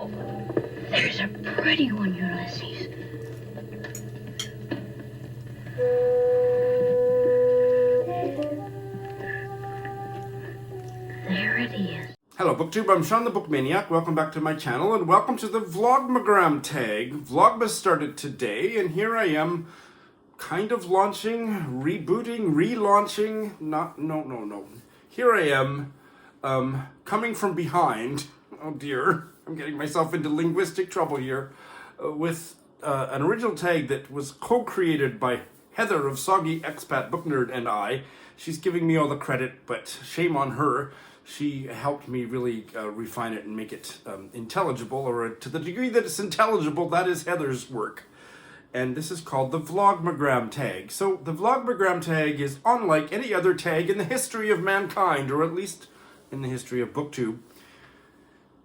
There's a pretty one, Ulysses. There it is. Hello BookTube, I'm Shawn the Book Maniac. Welcome back to my channel and welcome to the Vlogmagram Tag. Vlogmas started today and here I am kind of launching, rebooting, relaunching, no. Here I am, coming from behind. Oh dear, I'm getting myself into linguistic trouble here with an original tag that was co-created by Heather of Soggy Expat Book Nerd and I. She's giving me all the credit, but shame on her. She helped me really refine it and make it intelligible, or to the degree that it's intelligible, that is Heather's work. And this is called the Vlogmagram Tag. So the Vlogmagram Tag is unlike any other tag in the history of mankind, or at least in the history of BookTube.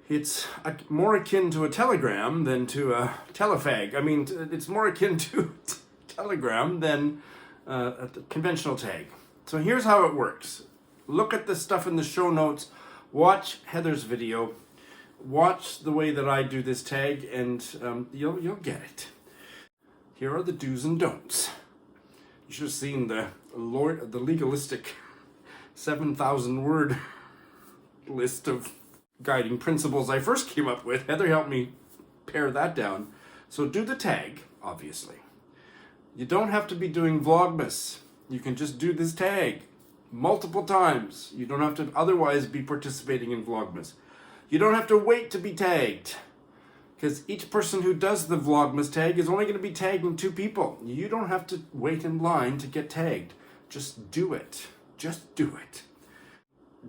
It's more akin to a telegram than to a telefag. I mean, it's more akin to telegram than a conventional tag. So here's how it works. Look at the stuff in the show notes, watch Heather's video, watch the way that I do this tag, and you'll get it. Here are the do's and don'ts. You should have seen the legalistic 7,000 word list of guiding principles I first came up with. Heather helped me pare that down. So do the tag, obviously. You don't have to be doing Vlogmas. You can just do this tag multiple times. You don't have to otherwise be participating in Vlogmas. You don't have to wait to be tagged, because each person who does the Vlogmas tag is only going to be tagging 2 people. You don't have to wait in line to get tagged. Just do it. Just do it.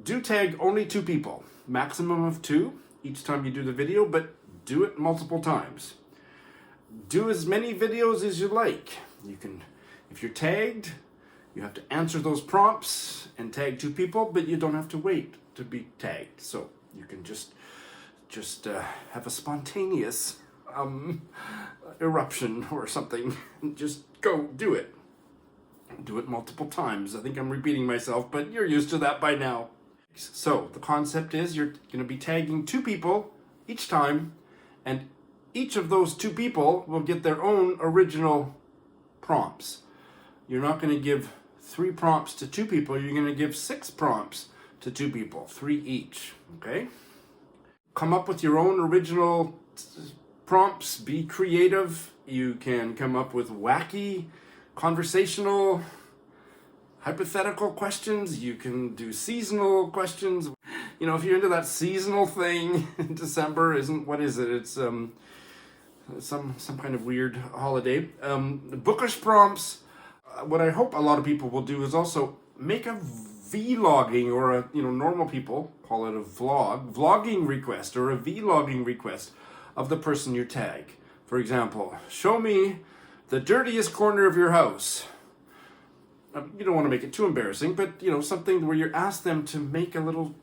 Do tag only 2 people. Maximum of 2 each time you do the video, but do it multiple times. Do as many videos as you like. You can, if you're tagged, you have to answer those prompts and tag 2 people, but you don't have to wait to be tagged. So you can just have a spontaneous eruption or something. Just go do it. Do it multiple times. I think I'm repeating myself, but you're used to that by now. So the concept is you're going to be tagging 2 people each time, and each of those 2 people will get their own original prompts. You're not going to give 3 prompts to 2 people. You're going to give 6 prompts to 2 people, 3 each. Okay? Come up with your own original prompts. Be creative. You can come up with wacky, conversational, hypothetical questions. You can do seasonal questions. You know, if you're into that seasonal thing, December isn't, what is it? It's some kind of weird holiday. Bookish prompts. What I hope a lot of people will do is also make a vlogging, or a, normal people call it a vlogging request, or a vlogging request of the person you tag. For example, show me the dirtiest corner of your house. You don't want to make it too embarrassing, but something where you ask them to make a little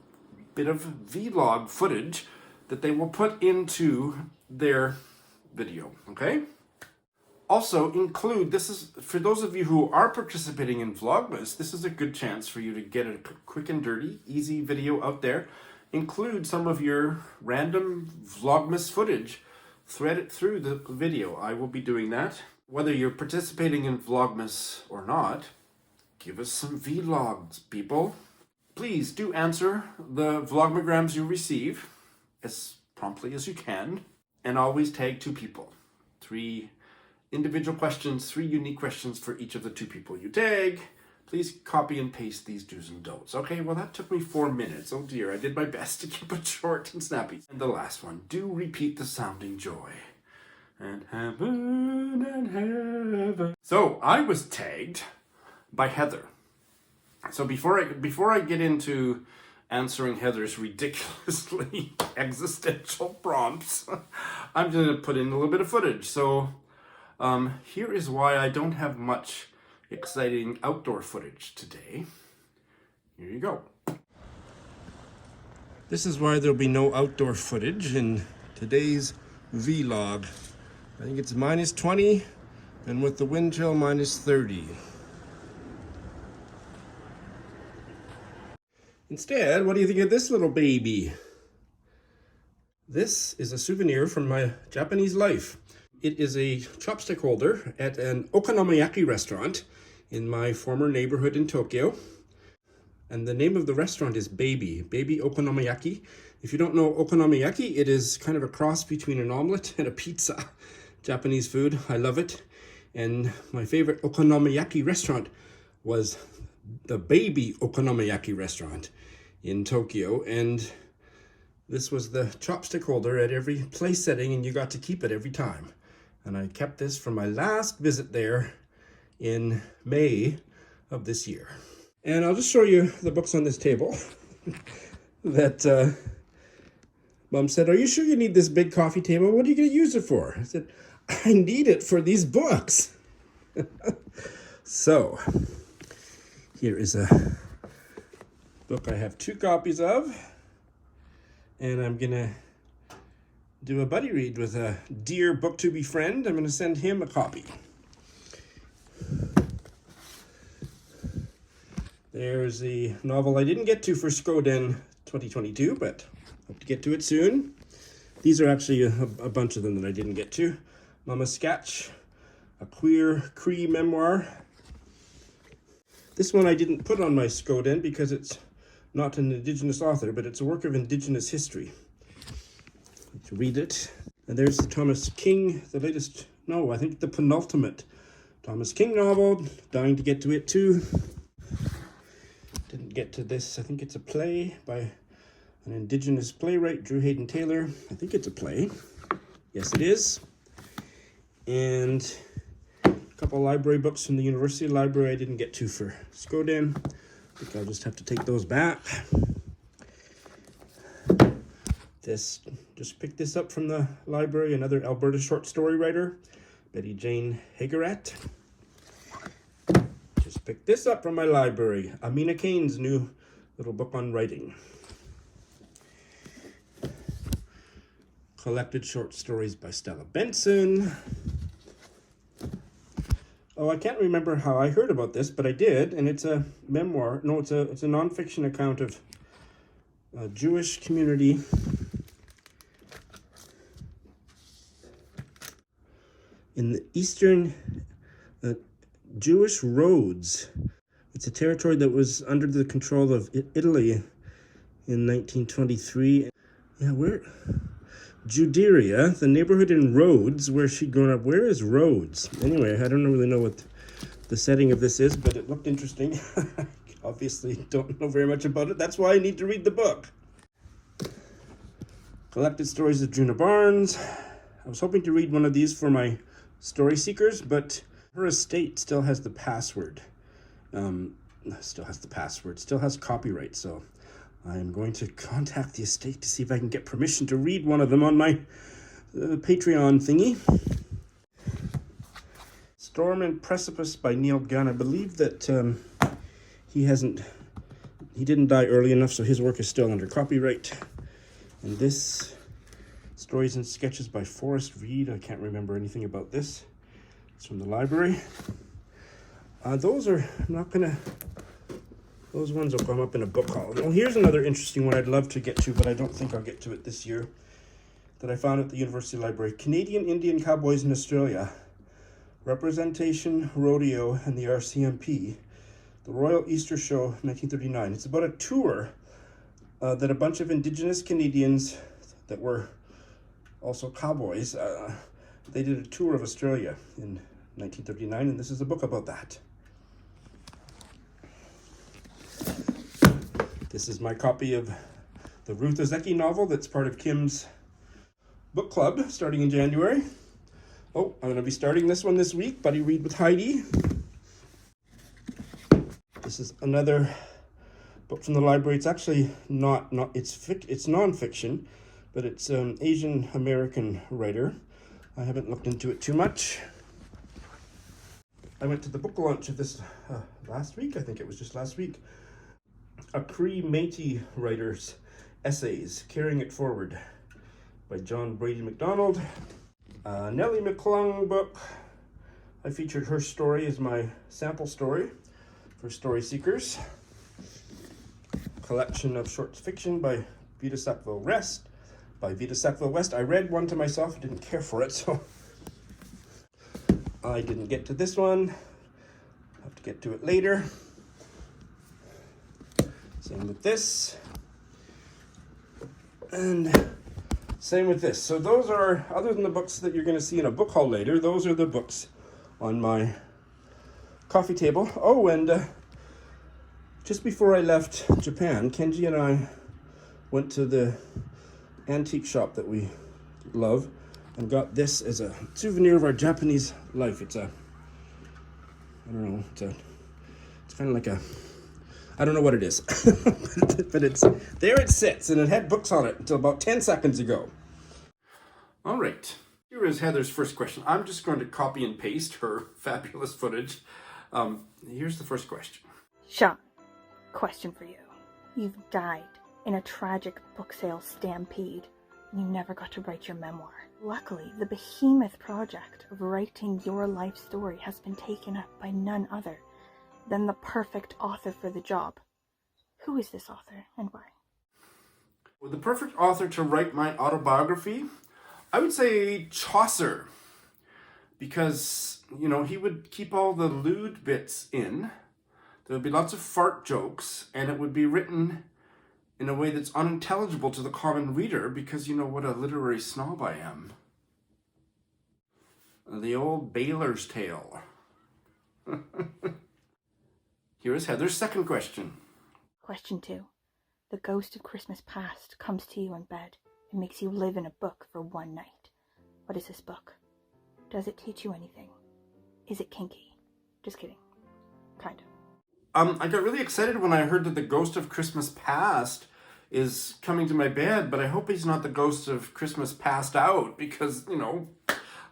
bit of vlog footage that they will put into their video, okay? Also include, this is, for those of you who are participating in Vlogmas, this is a good chance for you to get a quick and dirty, easy video out there. Include some of your random Vlogmas footage. Thread it through the video. I will be doing that. Whether you're participating in Vlogmas or not, give us some vlogs, people. Please do answer the Vlogmagrams you receive as promptly as you can, and always tag 2 people. 3 individual questions, 3 unique questions for each of the 2 people you tag. Please copy and paste these do's and don'ts. Okay, well that took me 4 minutes. Oh dear, I did my best to keep it short and snappy. And the last one, do repeat the sounding joy. And heaven. So I was tagged by Heather. So before I get into answering Heather's ridiculously existential prompts, I'm going to put in a little bit of footage. So here is why I don't have much exciting outdoor footage today. Here you go. This is why there'll be no outdoor footage in today's vlog. I think it's -20, and with the wind chill, -30. Instead, what do you think of this little baby? This is a souvenir from my Japanese life. It is a chopstick holder at an okonomiyaki restaurant in my former neighborhood in Tokyo. And the name of the restaurant is Baby Okonomiyaki. If you don't know okonomiyaki, it is kind of a cross between an omelet and a pizza. Japanese food, I love it. And my favorite okonomiyaki restaurant was the Baby Okonomiyaki restaurant in Tokyo. And this was the chopstick holder at every place setting, and you got to keep it every time. And I kept this from my last visit there in May of this year. And I'll just show you the books on this table that Mom said, "Are you sure you need this big coffee table? What are you going to use it for?" I said, "I need it for these books." So, here is a book I have 2 copies of. And I'm going to do a buddy read with a dear booktube friend. I'm going to send him a copy. There's the novel I didn't get to for Skoden 2022, but hope to get to it soon. These are actually a bunch of them that I didn't get to. Mama Sketch, a queer Cree memoir. This one I didn't put on my Skoden because it's not an Indigenous author, but it's a work of Indigenous history. Let's read it. And there's the Thomas King, the latest, no, I think the penultimate Thomas King novel. Dying to get to it too. Didn't get to this. I think it's a play by an Indigenous playwright, Drew Hayden Taylor. I think it's a play. Yes, it is. And a couple library books from the University Library I didn't get to for Skoden. I think I'll just have to take those back. Just picked this up from the library, another Alberta short story writer, Betty Jane Hagerat. Just picked this up from my library, Amina Kane's new little book on writing. Collected short stories by Stella Benson. Oh, I can't remember how I heard about this, but I did, and it's a memoir. No, it's a nonfiction account of a Jewish community in the eastern Jewish Rhodes. It's a territory that was under the control of Italy in 1923. Yeah, where? Juderia, the neighborhood in Rhodes, where she'd grown up. Where is Rhodes? Anyway, I don't really know what the setting of this is, but it looked interesting. Obviously don't know very much about it. That's why I need to read the book. Collected Stories of Juna Barnes. I was hoping to read one of these for my story seekers, but her estate still has the password. Still has copyright, so I'm going to contact the estate to see if I can get permission to read one of them on my Patreon thingy. Storm and Precipice by Neil Gunn. I believe that he didn't die early enough, so his work is still under copyright. And this, Stories and Sketches by Forrest Reed. I can't remember anything about this. It's from the library. Those ones will come up in a book haul. Well, here's another interesting one I'd love to get to, but I don't think I'll get to it this year, that I found at the University Library. Canadian Indian Cowboys in Australia. Representation, Rodeo, and the RCMP. The Royal Easter Show, 1939. It's about a tour that a bunch of Indigenous Canadians that were also cowboys, they did a tour of Australia in 1939, and this is a book about that. This is my copy of the Ruth Ozeki novel that's part of Kim's book club starting in January. Oh, I'm going to be starting this one this week, Buddy Read with Heidi. This is another book from the library. It's actually it's non-fiction, but it's an Asian American writer. I haven't looked into it too much. I went to the book launch of this last week. I think it was just last week. A Cree Métis writer's essays, Carrying It Forward, by John Brady MacDonald. Nellie McClung book. I featured her story as my sample story for story seekers. Collection of short fiction by Vita Sackville Rest, by Vita Sackville West. I read one to myself. I didn't care for it, so I didn't get to this one. I'll have to get to it later. Same with this. And same with this. So those are, other than the books that you're going to see in a book haul later, those are the books on my coffee table. Oh, and just before I left Japan, Kenji and I went to the antique shop that we love and got this as a souvenir of our Japanese life. It's a, I don't know, it's kind of like a, I don't know what it is, but it's, there it sits, and it had books on it until about 10 seconds ago. All right, here is Heather's first question. I'm just going to copy and paste her fabulous footage. Here's the first question. Shawn, question for you. You've died in a tragic book sale stampede, and you never got to write your memoir. Luckily, the behemoth project of writing your life story has been taken up by none other than the perfect author for the job. Who is this author and why? Well, the perfect author to write my autobiography, I would say Chaucer, because, you know, he would keep all the lewd bits in. There would be lots of fart jokes, and it would be written in a way that's unintelligible to the common reader, because you know what a literary snob I am. The old Baylor's tale. Here is Heather's second question. Question 2. The ghost of Christmas past comes to you in bed and makes you live in a book for one night. What is this book? Does it teach you anything? Is it kinky? Just kidding. Kind of. I got really excited when I heard that the ghost of Christmas past is coming to my bed, but I hope he's not the ghost of Christmas passed out, because, you know,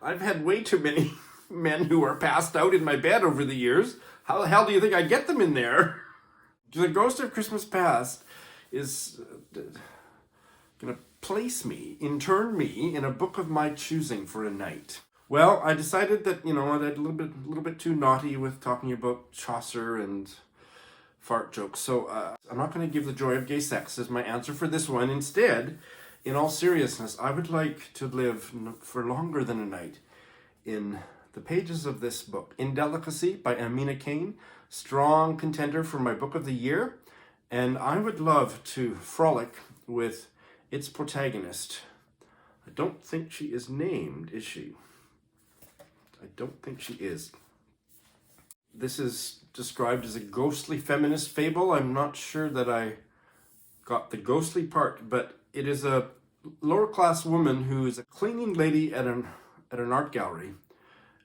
I've had way too many men who are passed out in my bed over the years. How the hell do you think I get them in there? The ghost of Christmas past is going to intern me in a book of my choosing for a night. Well, I decided that, you know, I'm a little bit too naughty with talking about Chaucer and fart jokes. So I'm not going to give the joy of gay sex as my answer for this one. Instead, in all seriousness, I would like to live for longer than a night in the pages of this book. Indelicacy by Amina Kane, strong contender for my book of the year. And I would love to frolic with its protagonist. I don't think she is named, is she? I don't think she is. This is described as a ghostly feminist fable. I'm not sure that I got the ghostly part, but it is a lower class woman who is a cleaning lady at an art gallery,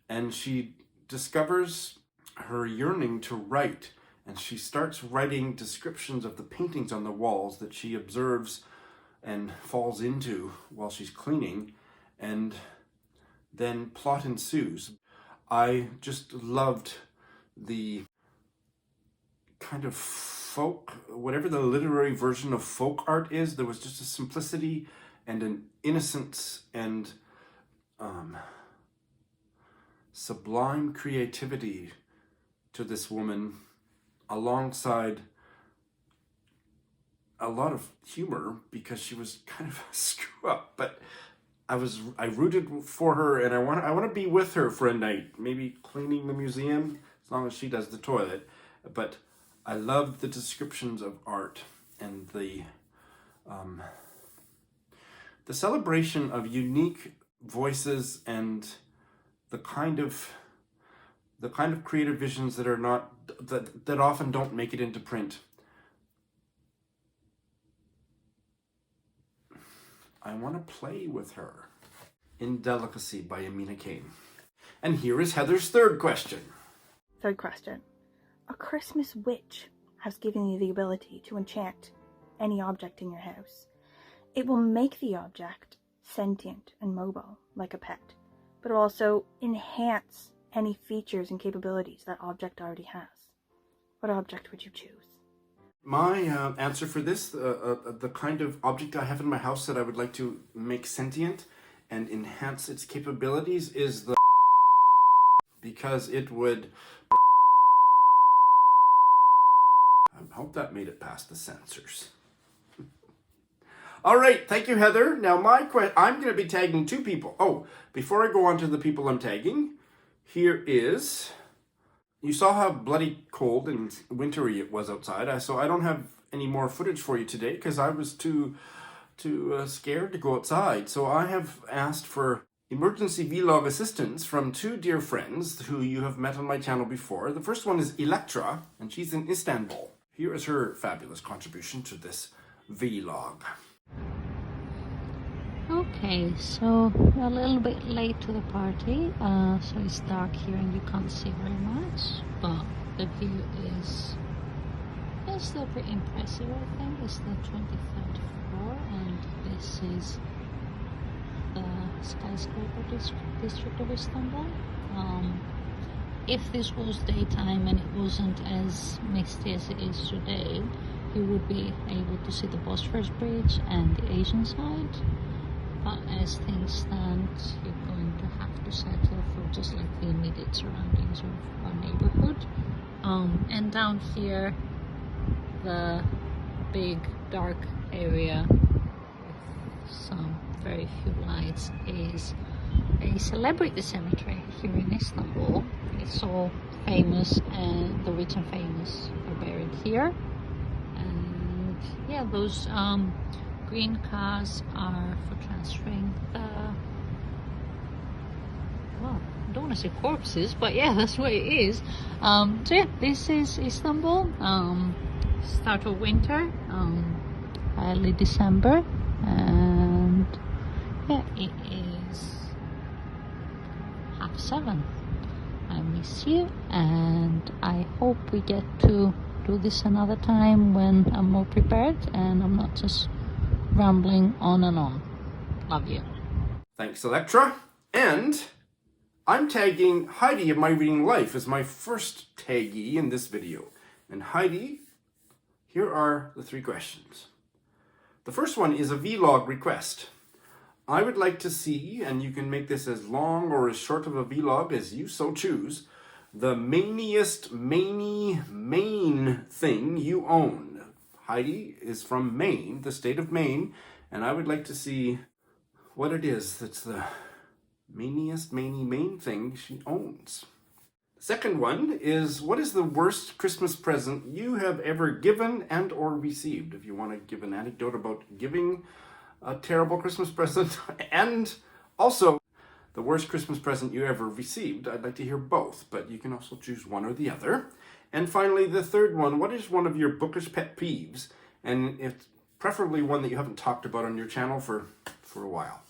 and she discovers her yearning to write, and she starts writing descriptions of the paintings on the walls that she observes and falls into while she's cleaning, and then plot ensues. I just loved the kind of folk, whatever the literary version of folk art is. There was just a simplicity and an innocence and sublime creativity to this woman, alongside a lot of humor, because she was kind of a screw up, but I rooted for her, and I want to be with her for a night, maybe cleaning the museum, as long as she does the toilet. But I loved the descriptions of art and the celebration of unique voices and the kind of creative visions that are not that often don't make it into print. I want to play with her. Indelicacy by Amina Kane. And here is Heather's third question. Third question. A Christmas witch has given you the ability to enchant any object in your house. It will make the object sentient and mobile, like a pet, but also enhance any features and capabilities that object already has. What object would you choose? My answer for this, the kind of object I have in my house that I would like to make sentient and enhance its capabilities, is the because it would. I hope that made it past the censors. All right, thank you, Heather. Now, I'm going to be tagging 2 people. Oh, before I go on to the people I'm tagging, here is... You saw how bloody cold and wintry it was outside, so I don't have any more footage for you today because I was too scared to go outside. So I have asked for emergency vlog assistance from 2 dear friends who you have met on my channel before. The first one is Electra, and she's in Istanbul. Here is her fabulous contribution to this vlog. Okay, so we're a little bit late to the party, so it's dark here and you can't see very much, but the view is still pretty impressive. I think it's the 23rd floor, and this is the skyscraper district of Istanbul. If this was daytime and it wasn't as misty as it is today, you would be able to see the Bosphorus Bridge and the Asian side. But as things stand, you're going to have to settle for just like the immediate surroundings of our neighborhood. And down here, the big dark area with some very few lights is a celebrity cemetery here in Istanbul. It's all famous, and the rich and famous are buried here. And yeah, those green cars are for transferring the, well, I don't want to say corpses, but yeah, that's what it is. So yeah, this is Istanbul, start of winter, early December, and yeah, it is 7:30. I miss you, and I hope we get to do this another time when I'm more prepared and I'm not just rambling on and on. Love you. Thanks, Electra. And I'm tagging Heidi of My Reading Life as my first taggee in this video. And Heidi, here are the 3 questions. The first one is a vlog request. I would like to see, and you can make this as long or as short of a vlog as you so choose, the main thing you own. Heidi is from Maine, the state of Maine, and I would like to see what it is that's the main thing she owns. Second one is, what is the worst Christmas present you have ever given and or received? If you want to give an anecdote about giving a terrible Christmas present and also the worst Christmas present you ever received, I'd like to hear both, but you can also choose one or the other. And finally, the third one, what is one of your bookish pet peeves? And it's preferably one that you haven't talked about on your channel for a while.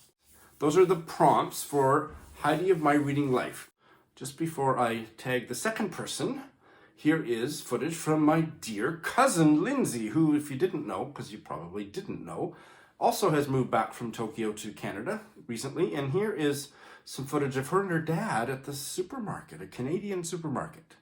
Those are the prompts for Heidi of My Reading Life. Just before I tag the second person, here is footage from my dear cousin Lindsay, who, if you didn't know, because you probably didn't know, also has moved back from Tokyo to Canada recently. And here is some footage of her and her dad at the supermarket, a Canadian supermarket.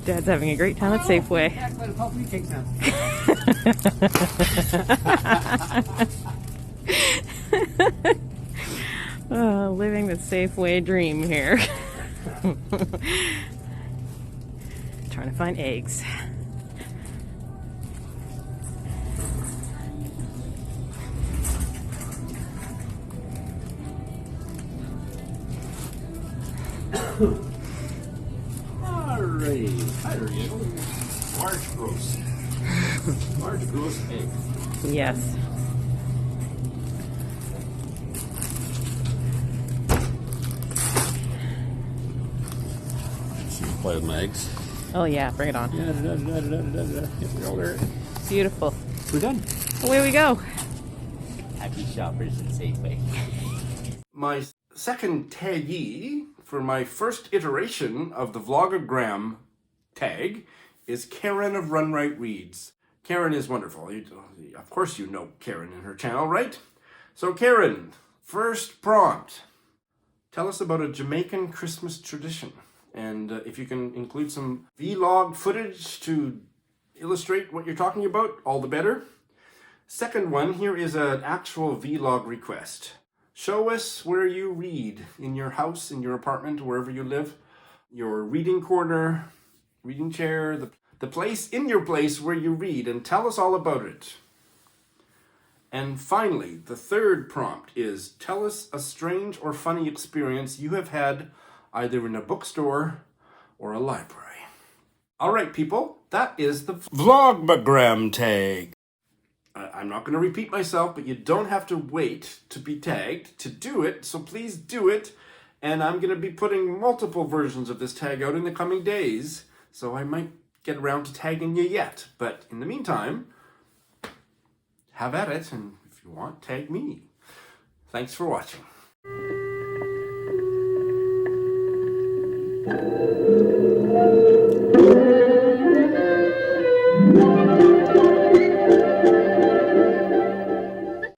Dad's having a great time at Safeway. Oh, living the Safeway dream here. Trying to find eggs. Alrighty, hi there you. Large gross. Large gross egg. Yes. Play with my eggs. Oh yeah, bring it on. Here we go there. Beautiful. We're done. Away we go. Happy shoppers at Safeway. My second taggee for my first iteration of the Vlogmagram Tag is Karen of Runwright Reads. Karen is wonderful. Of course you know Karen and her channel, right? So Karen, first prompt. Tell us about a Jamaican Christmas tradition. And if you can include some vlog footage to illustrate what you're talking about, all the better. Second one, here is an actual vlog request. Show us where you read in your house, in your apartment, wherever you live. Your reading corner, reading chair, the place in your place where you read, and tell us all about it. And finally, the third prompt is, tell us a strange or funny experience you have had either in a bookstore or a library. All right, people, that is the Vlogmagram Tag. I'm not going to repeat myself, but you don't have to wait to be tagged to do it, so please do it. And I'm going to be putting multiple versions of this tag out in the coming days, so I might get around to tagging you yet. But in the meantime, have at it, and if you want, tag me. Thanks for watching.